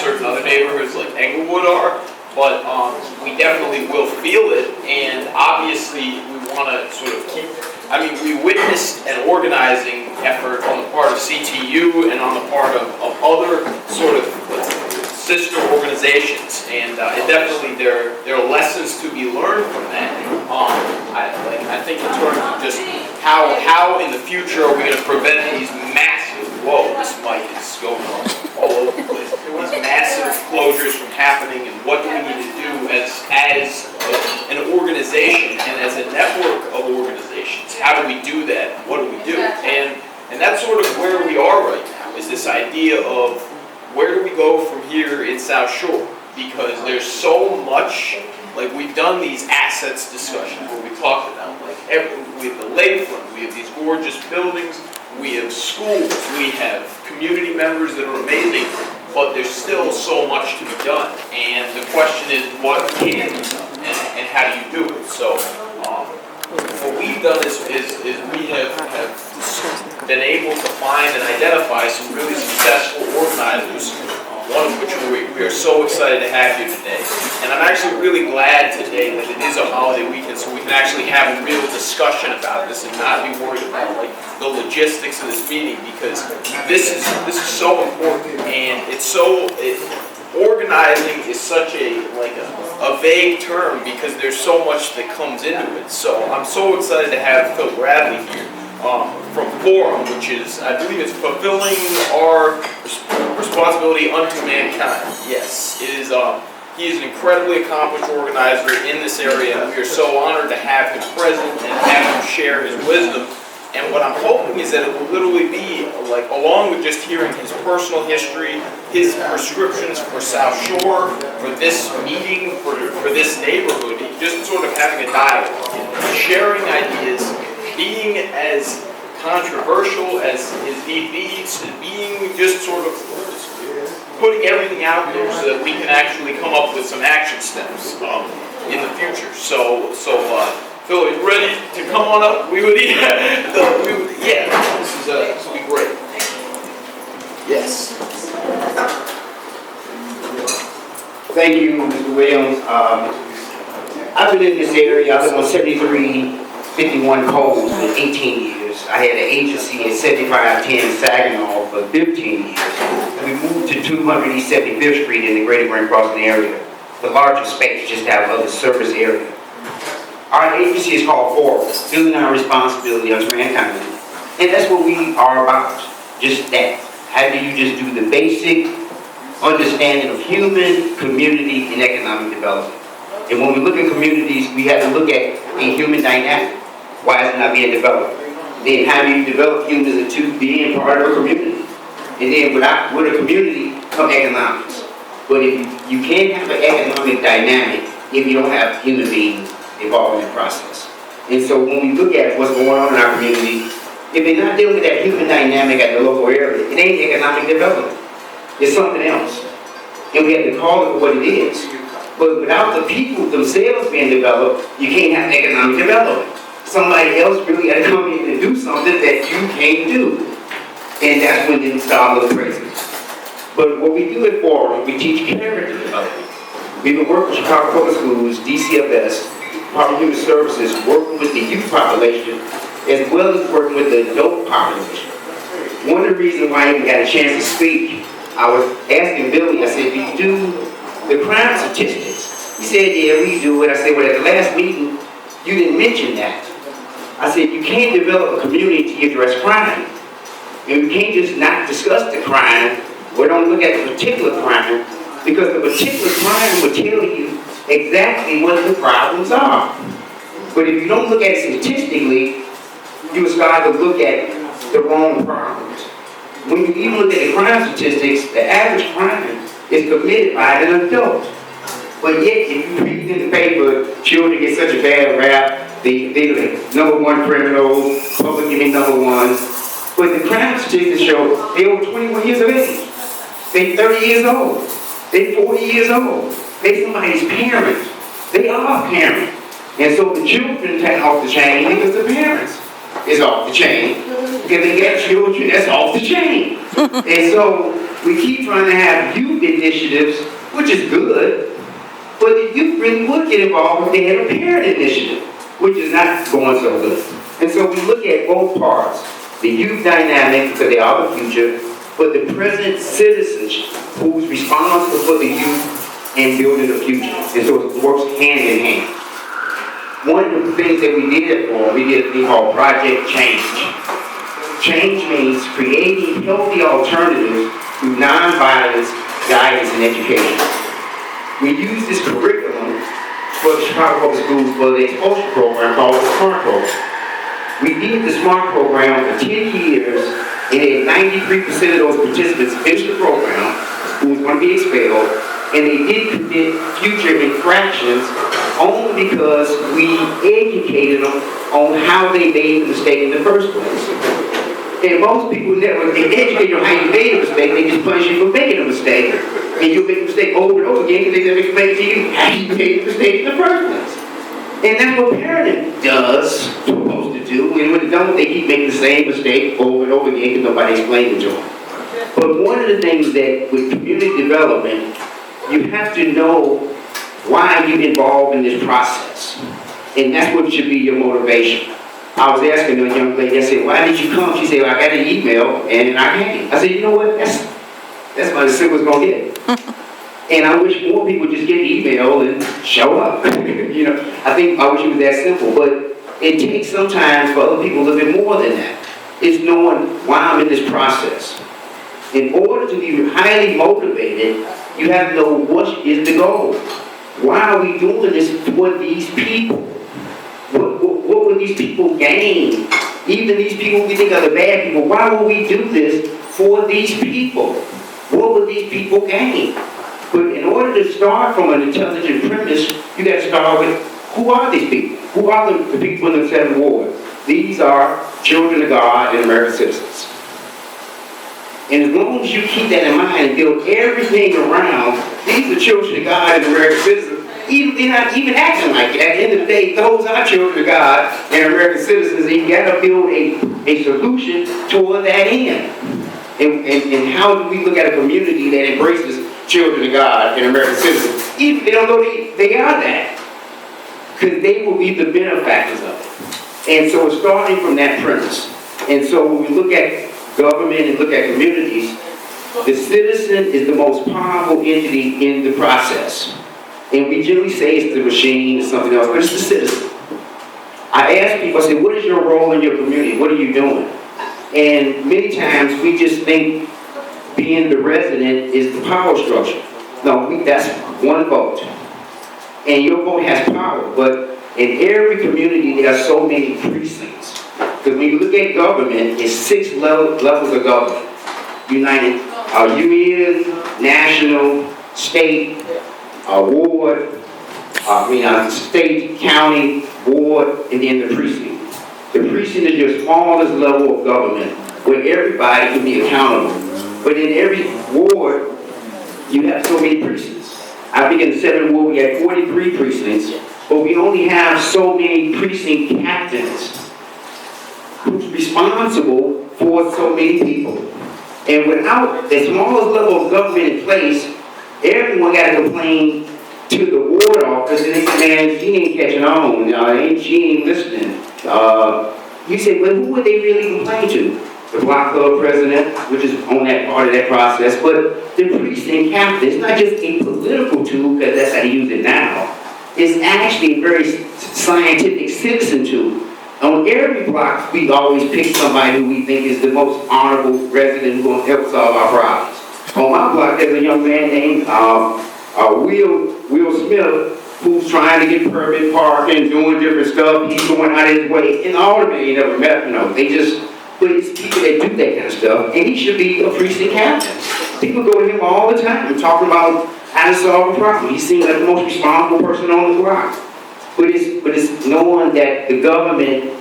certain other neighborhoods like Englewood are, but we definitely will feel it, and obviously we want to sort of keep, I mean, we witnessed an organizing effort on the part of CTU and on the part of other sort of sister organizations, and it definitely there are lessons to be learned from that. I think in terms of just how in the future are we going to prevent these massive, whoa, this mic is going all over the place, these massive closures from happening, and what do we need to do as an organization and as a network of organizations? How do we do that? What do we do? And that's sort of where we are right now, is this idea of where do we go from here in South Shore? Because there's so much, like we've done these assets discussions where we talked about, like we have the lakefront, we have these gorgeous buildings, we have schools, we have community members that are amazing, but there's still so much to be done. And the question is, what can be done, and how do you do it? So what we've done is we have been able to find and identify some really successful organizers, one of which we are so excited to have here today. And I'm actually really glad today that it is a holiday weekend, so we can actually have a real discussion about this and not be worried about like the logistics of this meeting, because this is so important, and organizing is such a vague term because there's so much that comes into it. So I'm so excited to have Phil Bradley here from Forum, which is, I believe it's fulfilling our responsibility unto mankind. Yes, it is. He is an incredibly accomplished organizer in this area. We are so honored to have him present and have him share his wisdom. And what I'm hoping is that it will literally be, like, along with just hearing his personal history, his prescriptions for South Shore, for this meeting, for this neighborhood, just sort of having a dialogue, sharing ideas, being as controversial as his need be, being just sort of putting everything out there so that we can actually come up with some action steps in the future. So Phil, are you ready to come on up? This will be great. Yes. Thank you, Mr. Williams. I've been in this area. I live on 7351 Coles for 18 years. I had an agency at 7510 Saginaw for 15 years. We moved to 200 East 75th Street in the Greater Grand Crossing area. The larger space, just to have other service area. Our agency is called Forum, Feeling Our Responsibility unto Mankind. And that's what we are about, just that. How do you just do the basic understanding of human, community, and economic development? And when we look at communities, we have to look at a human dynamic. Why is it not being developed? Then how do you develop humans into being part of a community? And then with a community come economics. But if you can't have an economic dynamic if you don't have human beings involved in the process. And so when we look at what's going on in our community, if they're not dealing with that human dynamic at the local area, it ain't economic development. It's something else. And we have to call it what it is. But without the people themselves being developed, you can't have economic development. Somebody else really got to come in and do something that you can't do. And that's when it starts looking crazy. But what we do at Forum, we teach character development. We've been working with Chicago Public Schools, DCFS, Department of Human Services, working with the youth population, as well as working with the adult population. One of the reasons why I even got a chance to speak, I was asking Billy, I said, do you do the crime statistics? He said, yeah, we do it. I said, well, at the last meeting, you didn't mention that. I said, you can't develop a community to address crime. And we can't just not discuss the crime. We don't look at the particular crime, because the particular crime will tell you exactly what the problems are. But if you don't look at it statistically, you will start to look at the wrong problems. When you even look at the crime statistics, the average crime is committed by an adult. But yet, if you read in the paper, children get such a bad rap, they're the #1 criminal, public enemy #1. But the crime statistics show they're over 21 years of age. They're 30 years old. They're 40 years old. They're somebody's parents. They are parents. And so the children take off the chain because the parents is off the chain. Because they got children that's off the chain. And so We keep trying to have youth initiatives, which is good, but the youth really would get involved if they had a parent initiative, which is not going so good. And so we look at both parts, the youth dynamic, because they are the future, but the present citizens who's responsible for the youth and building the future. And so it works hand in hand. One of the things that we did a thing called Project Change. Change means creating healthy alternatives through nonviolence, guidance, and education. We use this curriculum for the Chicago Public Schools for the exposure program called the SMART program. We did the SMART program for 10 years, and had 93% of those participants finish the program who was going to be expelled, and they did commit future infractions only because we educated them on how they made the mistake in the first place. And most people never educate you on how you made a mistake, they just punish you for making a mistake. And you make a mistake over and over again because they never explain to you how you made the mistake in the first place. And that's what parenting does, supposed to do. And when they don't, they keep making the same mistake over and over again because nobody explained it to them. But one of the things that with community development, you have to know why you're involved in this process. And that's what should be your motivation. I was asking a young lady, I said, why did you come? She said, well, I got an email and I came. I said, you know what, that's about as simple as gonna get. And I wish more people just get an email and show up. You know, I wish it was that simple, but it takes sometimes for other people a little bit more than that. It's knowing why I'm in this process. In order to be highly motivated, you have to know what is the goal. Why are we doing this for these people? What will these people gain? Even these people we think are the bad people, why will we do this for these people? What will these people gain? But in order to start from an intelligent premise, you got to start with, who are these people? Who are the people in the 7 wards? These are children of God and American citizens. And as long as you keep that in mind and build everything around, these are children of God and American citizens, they're not even acting like it. At the end of the day, those are children of God and American citizens, and you got to build a solution toward that end. And how do we look at a community that embraces children of God and American citizens, even if they don't know they are that? Because they will be the benefactors of it. And so it's starting from that premise. And so when we look at government and look at communities, the citizen is the most powerful entity in the process. And we generally say it's the machine or something else, but it's the citizen. I ask people, I say, what is your role in your community? What are you doing? And many times we just think being the resident is the power structure. No, that's one vote. And your vote has power, but in every community there are so many precincts. Because when you look at government, it's 6 levels of government. United, union, national, state, ward, state, county, ward, and then the precinct. The precinct is your smallest level of government, where everybody can be accountable. But in every ward, you have so many precincts. I think in the 7th ward, we had 43 precincts, but we only have so many precinct captains who's responsible for so many people. And without the smallest level of government in place, everyone got to complain to the ward office, and they say, man, she ain't catching on, she ain't listening. You say, well, who would they really complain to? The block club president, which is on that part of that process, but the precinct captain. It's not just a political tool, because that's how they use it now. It's actually a very scientific citizen tool. On every block, we always pick somebody who we think is the most honorable resident who's going to help solve our problems. On my block, there's a young man named Will Smith, who's trying to get permit parking, doing different stuff. He's going out of his way. In Albany, you never met, but it's people that do that kind of stuff, and he should be a precinct captain. People go to him all the time and talking about how to solve a problem. He seems like the most responsible person on the block. But it's knowing that the government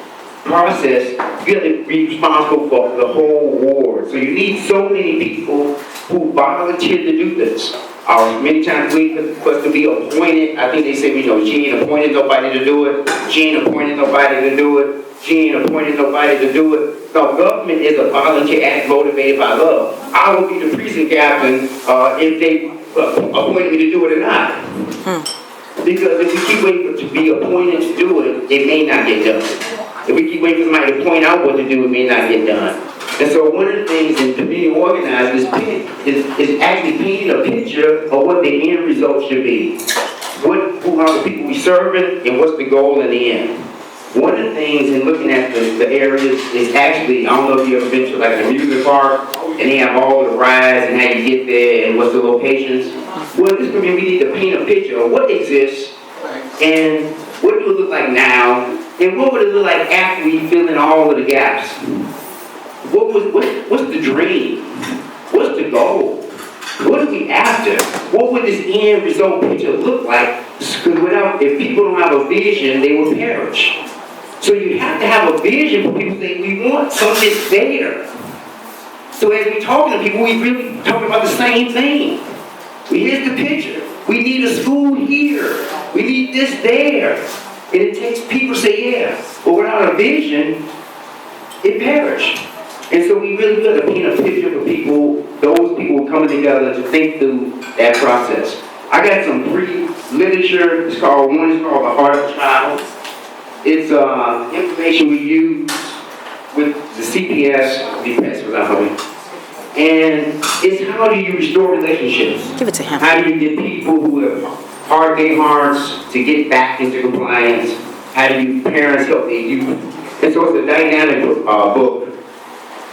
process, you have to be responsible for the whole ward. So you need so many people who volunteer to do this. Many times we supposed to be appointed. I think they say, she ain't appointed nobody to do it. She ain't appointed nobody to do it. She ain't appointed nobody to do it. No, government is a volunteer act motivated by love. I will be the precinct captain if they appoint me to do it or not. Because if we keep waiting to be appointed to do it, it may not get done. If we keep waiting for somebody to point out what to do, it may not get done. And so one of the things in community organizing is actually painting a picture of what the end result should be. Who are the people we serving, and what's the goal in the end? One of the things in looking at the areas is actually, I don't know if you ever been to like an amusement park, and they have all the rides and how you get there and what's the locations. Well, this community, we need to paint a picture of what exists and what do it look like now, and what would it look like after we fill in all of the gaps. What's the dream? What's the goal? What are we after? What would this end result picture look like? Because if people don't have a vision, they will perish. So you have to have a vision for people to say, we want something there. So as we're talking to people, we really talking about the same thing. Here's the picture. We need a school here. We need this there. And it takes people to say, yeah. But without a vision, it perishes. And so we really got to paint a picture for people, those people coming together to think through that process. I got some free literature. One is called The Heart of the Child. It's information we use with the CPS, and it's how do you restore relationships? Give it to him. How do you get people who have hard their hearts to get back into compliance? How do you parents help their youth? And so it's a dynamic book.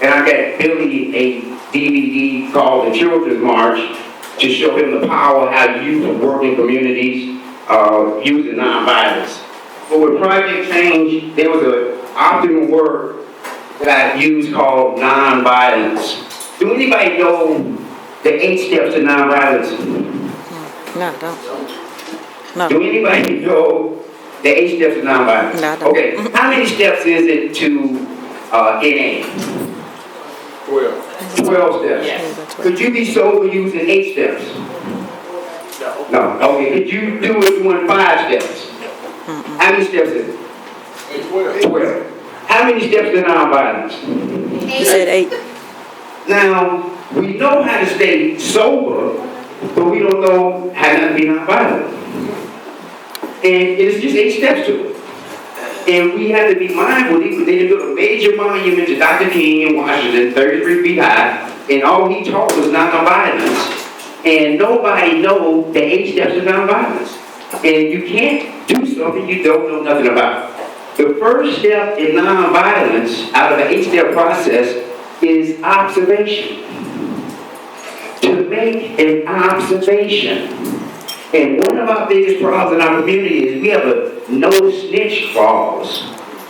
And I got Billy a DVD called The Children's March to show him the power of how youth work in communities using nonviolence. But with Project Change, there was an optimal word that I used called nonviolence. Do anybody know the 8 steps to nonviolence? No, don't. No. Do anybody know the 8 steps to nonviolence? No, I don't. Okay, how many steps is it to NA? 12 steps. Yes. Could you be sober using 8 steps? No. Okay, could you do it doing 5 steps? How many steps is it? 12. How many steps to nonviolence? You said 8. Now, we know how to stay sober, but we don't know how not to be nonviolent. And it's just 8 steps to it. And we have to be mindful. They built a major monument to Dr. King in Washington, 33 feet high, and all he taught was nonviolence. And nobody knows the 8 steps of nonviolence. And you can't do something you don't know nothing about. The first step in nonviolence out of the 8-step process is observation. To make an observation. And one of our biggest problems in our community is we have a no-snitch clause,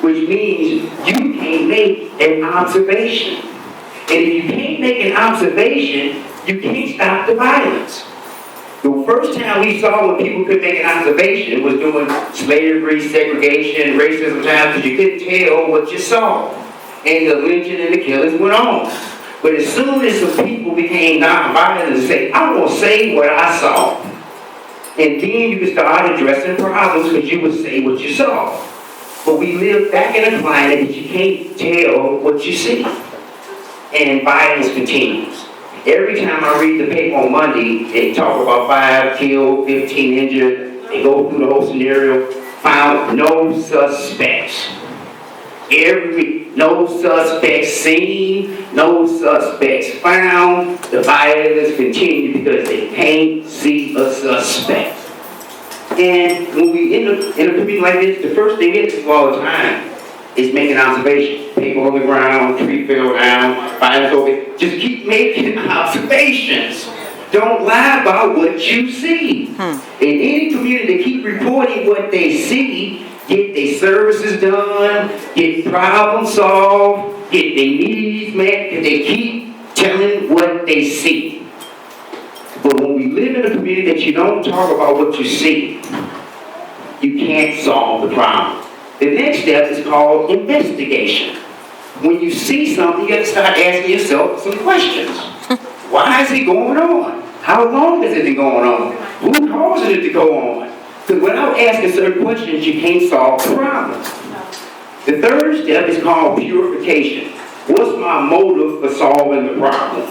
which means you can't make an observation. And if you can't make an observation, you can't stop the violence. The first time we saw when people could make an observation was during slavery, segregation, racism times, because you couldn't tell what you saw. And the lynching and the killings went on. But as soon as some people became nonviolent and say, I won't say what I saw. And then you can start addressing problems because you would say what you saw. But we live back in a climate that you can't tell what you see. And violence continues. Every time I read the paper on Monday, they talk about 5 killed, 15 injured. They go through the whole scenario. Found no suspects. Every week, no suspects seen, no suspects found. The violence continues because they can't see a suspect. And when we in a community like this, the first thing is all the time is making observations. People on the ground, tree fell down, violence over. Just keep making observations. Don't lie about what you see. In any community, they keep reporting what they see. Get their services done, get problems solved, get their needs met, because they keep telling what they see. But when we live in a community that you don't talk about what you see, you can't solve the problem. The next step is called investigation. When you see something, you got to start asking yourself some questions. Why is it going on? How long has it been going on? Who caused it to go on? Because without asking certain questions, you can't solve the problem. The third step is called purification. What's my motive for solving the problem?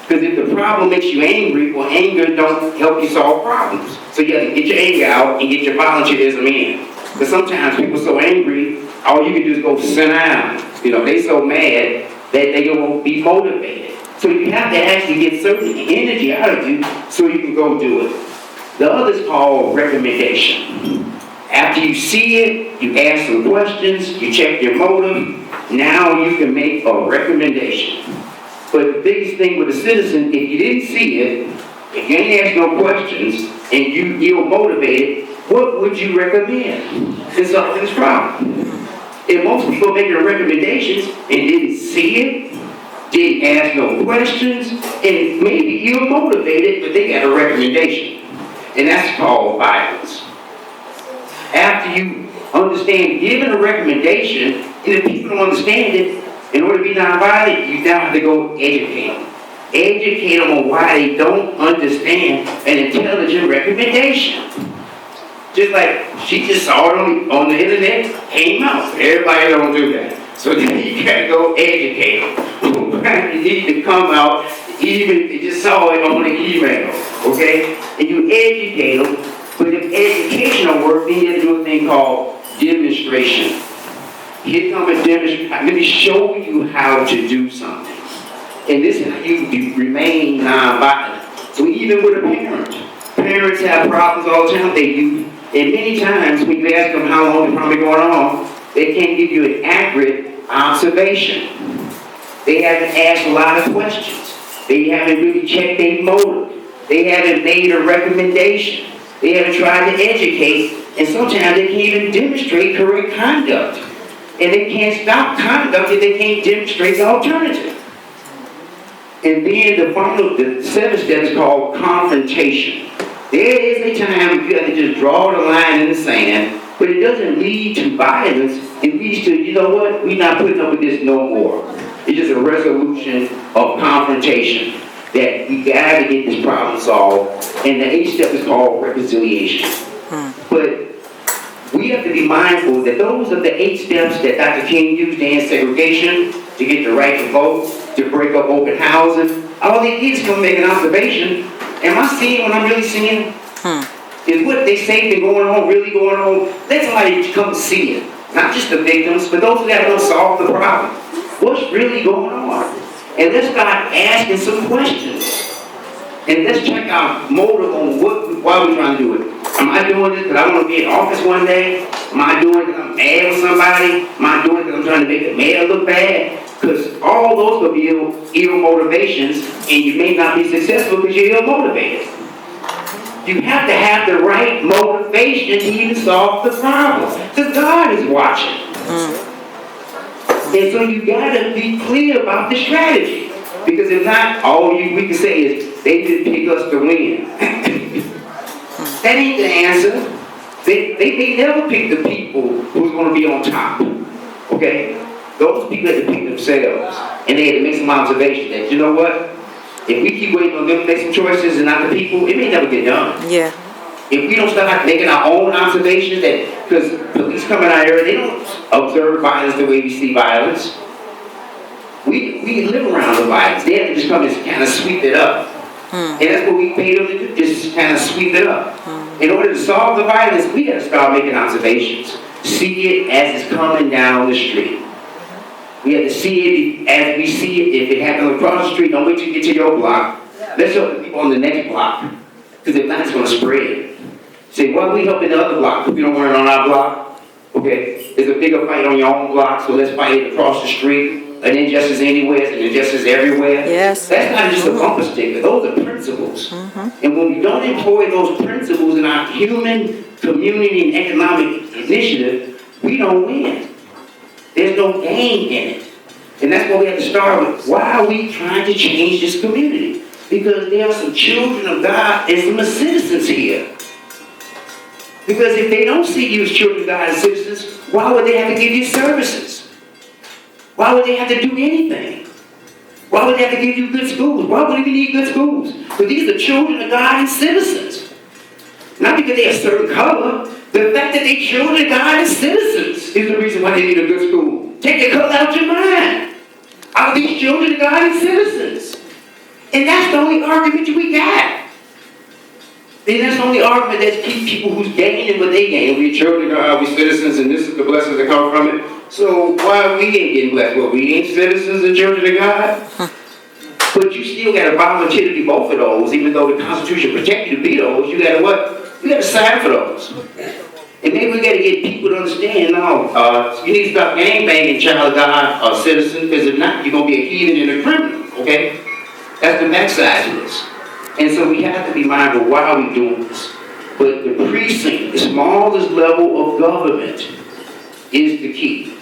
Because if the problem makes you angry, well, anger don't help you solve problems. So you have to get your anger out and get your volunteerism in. Because sometimes people are so angry, all you can do is go sit down. You know, they so mad that they won't be motivated. So you have to actually get certain energy out of you so you can go do it. The other is called recommendation. After you see it, you ask some questions, you check your motive, now you can make a recommendation. But the biggest thing with a citizen, if you didn't see it, if you ain't asked no questions, and you're motivated, what would you recommend in solving this problem? And most people making recommendations and didn't see it, didn't ask no questions, and maybe you're motivated, but they got a recommendation. And that's called violence. After you understand giving a recommendation, and if people don't understand it, in order to be nonviolent, you now have to go educate them. Educate them on why they don't understand an intelligent recommendation. Just like she just saw it on the internet, came out. Everybody don't do that. So then you gotta go educate them. You need to come out, even if you just saw it on the email, okay? And you educate them, but if education don't work, then you have to do a thing called demonstration. Here comes a demonstration. Let me show you how to do something. And this is how you remain nonviolent. So even with a parents have problems all the time. They do. And many times when you ask them how long the problem is going on, they can't give you an accurate observation. They haven't asked a lot of questions. They haven't really checked their motive. They haven't made a recommendation. They haven't tried to educate. And sometimes they can't even demonstrate correct conduct. And they can't stop conduct if they can't demonstrate the alternative. And then the seventh step is called confrontation. There is a time you have to just draw the line in the sand, but it doesn't lead to violence. It leads to, you know what, we're not putting up with this no more. It's just a resolution of confrontation that we got to get this problem solved. And the eighth step is called reconciliation. But we have to be mindful that those are the 8 steps that Dr. King used to end segregation, to get the right to vote, to break up open housing. All they did is come make an observation. Am I seeing what I'm really seeing? Is what they say been going on really going on? Let somebody come see it. Not just the victims, but those who got to go solve the problem. What's really going on? And let's start asking some questions. And let's check our motive on why we're trying to do it. Am I doing this because I want to be in office one day? Am I doing it because I'm mad with somebody? Am I doing it because I'm trying to make the mayor look bad? Because all those will be ill motivations, and you may not be successful because you're ill motivated. You have to have the right motivation to even solve the problem. Because God is watching. And so you got to be clear about the strategy. Because if not, all we can say is, they didn't pick us to win. That ain't the answer. They never pick the people who's going to be on top. Okay? Those people had to pick themselves. And they had to make some observation that, you know what? If we keep waiting on them to make some choices and not the people, it may never get done. Yeah. If we don't start making our own observations, that because police coming out here, they don't observe violence the way we see violence. We live around the violence. They have to just come and kind of sweep it up. And that's what we pay them to do, just kind of sweep it up. In order to solve the violence, we got to start making observations. See it as it's coming down the street. We have to see it as we see it. If it happens across the street, don't wait till you get to your block. Let's help the people on the next block. Because if not, it's going to spread. Say, why are we helping the other block? Because we don't want it on our block. Okay, there's a bigger fight on your own block, so let's fight it across the street. An injustice anywhere, an injustice everywhere. Yes. That's not just a bumper sticker. Those are principles. And when we don't employ those principles in our human, community, and economic initiative, we don't win. There's no gain in it. And that's what we have to start with. Why are we trying to change this community? Because there are some children of God and some citizens here. Because if they don't see you as children of God and citizens, why would they have to give you services? Why would they have to do anything? Why would they have to give you good schools? Why would we need good schools? Because these are children of God and citizens. Not because they're a certain color. The fact that they're children of God and citizens is the reason why they need a good school. Take the color out your mind. Are these children of God and citizens? And that's the only argument we got. And that's the only argument that keeps people who's gaining what they gain. We're children of God, we're citizens, and this is the blessings that come from it. So why we ain't getting blessed? Well, we ain't citizens and children of God? But you still got to volunteer to be both of those, even though the Constitution protects you to be those. You got to what? You got to sign for those. And maybe we got to get people to understand, no, you need to stop gangbanging, child of God, or citizen, because if not, you're going to be a heathen and a criminal, okay? That's the backside of this. And so we have to be mindful, why are we doing this? But the precinct, the smallest level of government, is the key.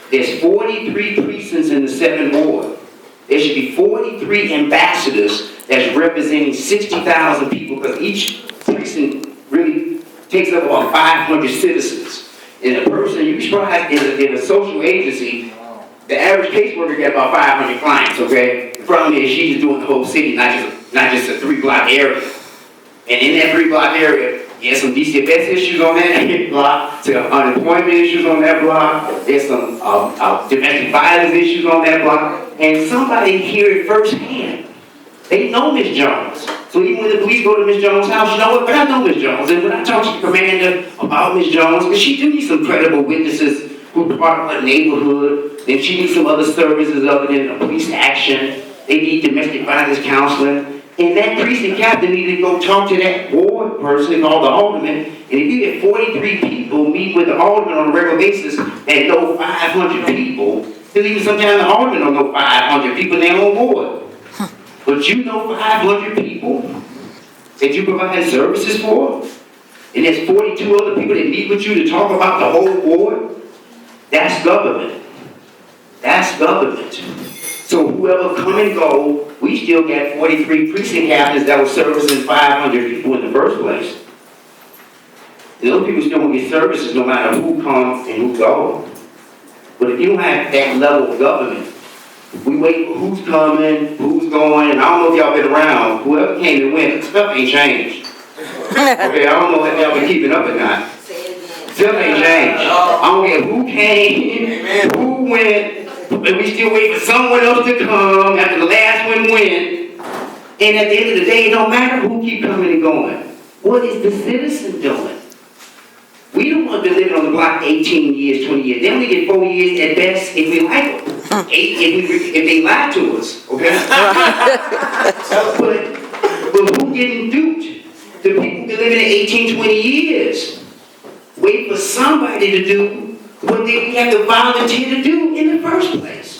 There's 43 precincts in the 7th ward. There should be 43 ambassadors that's representing 60,000 people, because each precinct really takes up about 500 citizens. And a person, you try in a social agency, the average caseworker get about 500 clients, okay? The problem is she's doing the whole city, not just a 3-block area. And in that 3-block area, there's some DCFS issues on that block, some unemployment issues on that block, there's some domestic violence issues on that block, and somebody hear it firsthand. They know Ms. Jones. So even when the police go to Ms. Jones' house, you know what? But I know Ms. Jones. And when I talk to the commander about Ms. Jones, because she do need some credible witnesses who are part of a neighborhood, and she needs some other services other than a police action. They need domestic violence counseling. And that precinct captain needs to go talk to that ward person called the alderman. And if you get 43 people meet with the alderman on a regular basis and know 500 people, because even sometimes the alderman don't know 500 people in their own ward. But you know 500 people that you provide services for, and there's 42 other people that meet with you to talk about the whole ward. That's government. That's government. So whoever come and go, we still got 43 precinct captains that were servicing 500 people in the first place. And those people still won't get services no matter who comes and who goes. But if you don't have that level of government, we wait for who's coming, who's going, and I don't know if y'all been around. Whoever came and went, stuff ain't changed. Okay, I don't know if y'all been keeping up or not. Stuff ain't changed. I don't care who came, who went, but we still wait for someone else to come after the last one went. And at the end of the day, it don't matter who keep coming and going. What is the citizen doing? We don't want to live on the block 18 years, 20 years. They only get 4 years at best if we like them. If they lie to us, okay? but who getting duped? The people that live in 18, 20 years. Wait for somebody to do what they have to volunteer to do in the first place.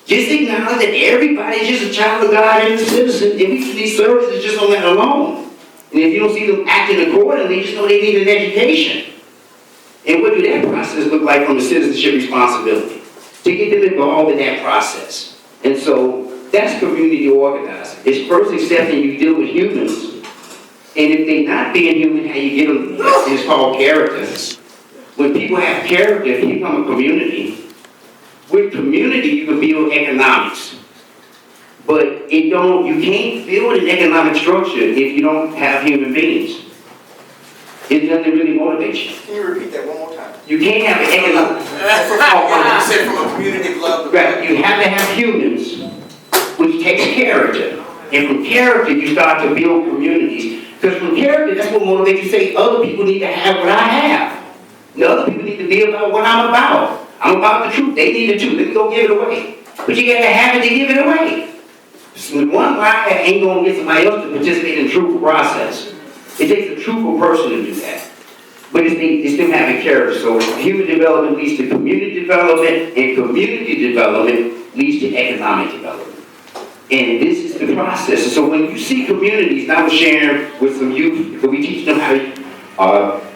Just acknowledge that everybody's just a child of God and a citizen, and we can these services just on that alone. And if you don't see them acting accordingly, just know they need an education. And what do that process look like from a citizenship responsibility? To get them involved in that process. And so that's community organizing. It's first accepting you deal with humans. And if they're not being human, how you get them, it's called characters. When people have character, they become a community. With community, you can build economics. But you can't build an economic structure if you don't have human beings. It doesn't really motivate you. Can you repeat that one more time? You can't have an economic... You said from a community of love. Right, you have to have humans, which takes character. And from character, you start to build communities. Because from character, that's what motivates you to say, other people need to have what I have. And other people need to be about what I'm about. I'm about the truth. They need it too. Let me go give it away. But you got to have it to give it away. So one liar ain't going to get somebody else to participate in the truthful process. It takes a truthful person to do that. But it's still having character. So human development leads to community development, and community development leads to economic development. And this is the process. So when you see communities, and I was sharing with some youth, because we teach them how to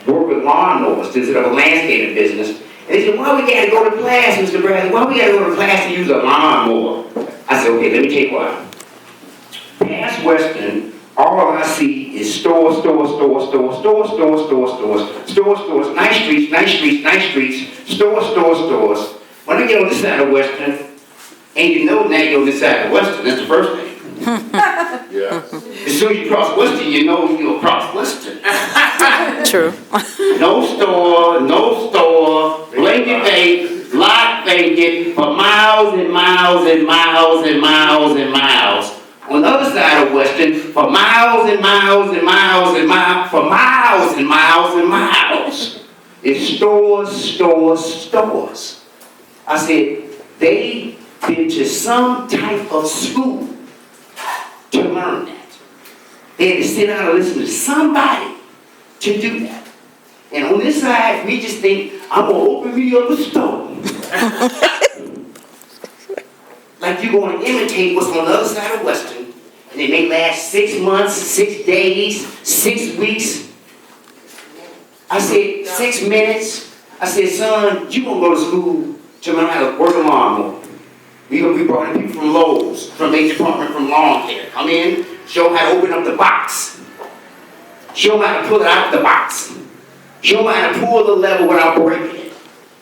work with lawnmowers instead of a landscaping business. And they said, why we got to go to class, Mr. Bradley? Why we got to go to class to use a lawnmower? I said, okay, let me tell you why. Past Western, all I see is stores, nice streets, stores. When I get on this side of Western, and you know now you're on this side of Western, that's the first thing. Yeah. As soon as you cross Western, you know you'll cross Western. True. No store, blanket bait, lot bait, make it for miles and miles and miles and miles and miles. On the other side of Western, for miles and miles and miles and miles, for miles and miles and miles. It's stores, stores, stores. I said, they been to some type of school to learn that. They had to sit down and listen to somebody to do that. And on this side, we just think, I'm gonna open me up a store. Like you're gonna imitate what's on the other side of Western, and it may last 6 months, 6 days, 6 weeks. I said, 6 minutes. I said, son, you gonna go to school to learn how to work a lawnmower. We brought in people from Lowe's, from their department, from lawn care. Come in, show them how to open up the box. Show them how to pull it out of the box. Show them how to pull the lever without breaking it.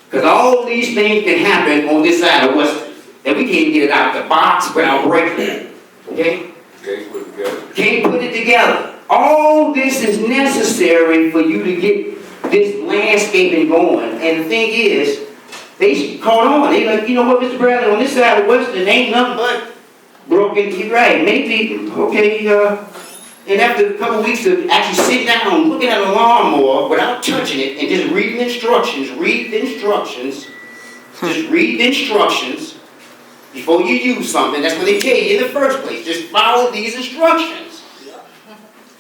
Because all these things can happen on this side of Western. And we can't get it out of the box without breaking it. Okay? Can't put it together. Can't put it together. All this is necessary for you to get this landscaping going. And the thing is, they caught on. They like, you know what, Mr. Bradley, on this side of Western, ain't nothing but broken. You're right. Maybe, okay, and after a couple weeks of actually sitting down, looking at a lawnmower without touching it, and just reading instructions, just read the instructions before you use something. That's what they tell you in the first place. Just follow these instructions.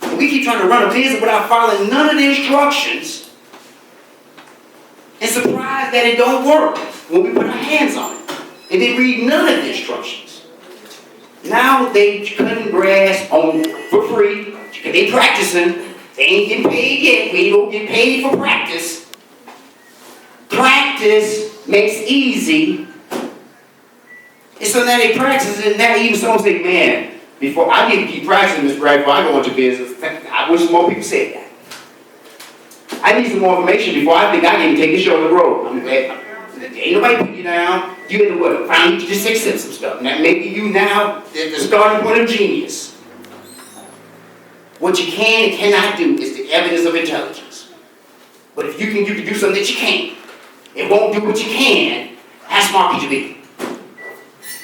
And we keep trying to run a business without following none of the instructions, and surprised that it don't work when we put our hands on it. And they read none of the instructions. Now they cutting grass for free, because they practicing. They ain't getting paid yet. We ain't gonna get paid for practice. Practice makes easy. And so now they practice, and now even someone say, man, before I need to keep practicing this right before I go into business. I wish more people said that. I need some more information before I think I can even take the show on the road. I'm glad. Ain't nobody put you down. You in the what? Finally, you just accept some stuff. Now, maybe you now, the starting point of genius. What you can and cannot do is the evidence of intelligence. But if you can do something that you can't, it won't do what you can, how smart could you be?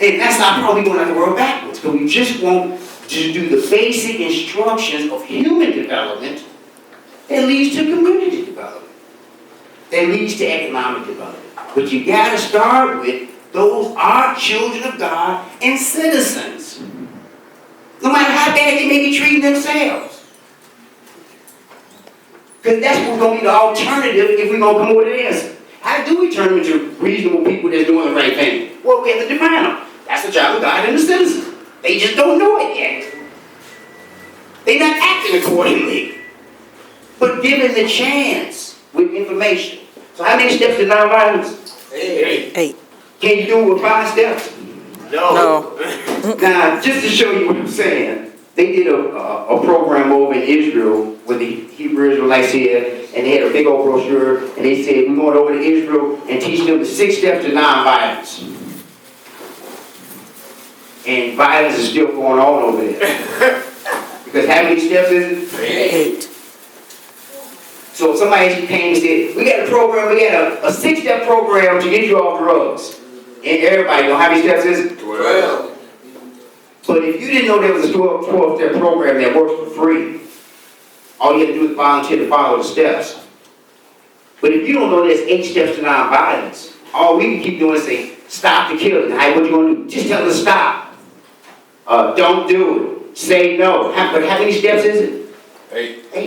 And that's our problem. We're going out the world backwards. Because we just won't just do the basic instructions of human development that leads to community development, that leads to economic development. But you got to start with those are children of God and citizens. No matter how bad they may be treating themselves. Because that's what's going to be the alternative if we're going to come up with an answer. How do we turn them into reasonable people that's doing the right thing? Well, we have to define them. That's the child of God and the citizen. They just don't know it yet. They're not acting accordingly. But given the chance with information. So how many steps to nonviolence? 8. Can you do it with 5 steps? No. Now, just to show you what I'm saying, they did a program over in Israel with the Hebrew Israelites here, and they had a big old brochure, and they said, we're going over to Israel and teach them the 6 steps to nonviolence. And violence is still going on over there. Because how many steps is it? 8. So if somebody came and said, we got a program, we got a 6-step program to get you off drugs. And everybody know how many steps is it? 12. But if you didn't know there was a 12-step program that works for free, all you have to do is volunteer to follow the steps. But if you don't know there's 8 steps to nonviolence, all we can keep doing is say, stop the killing. Hey, what you gonna do? Just tell them to stop. Don't do it. Say no. But how many steps is it? 8.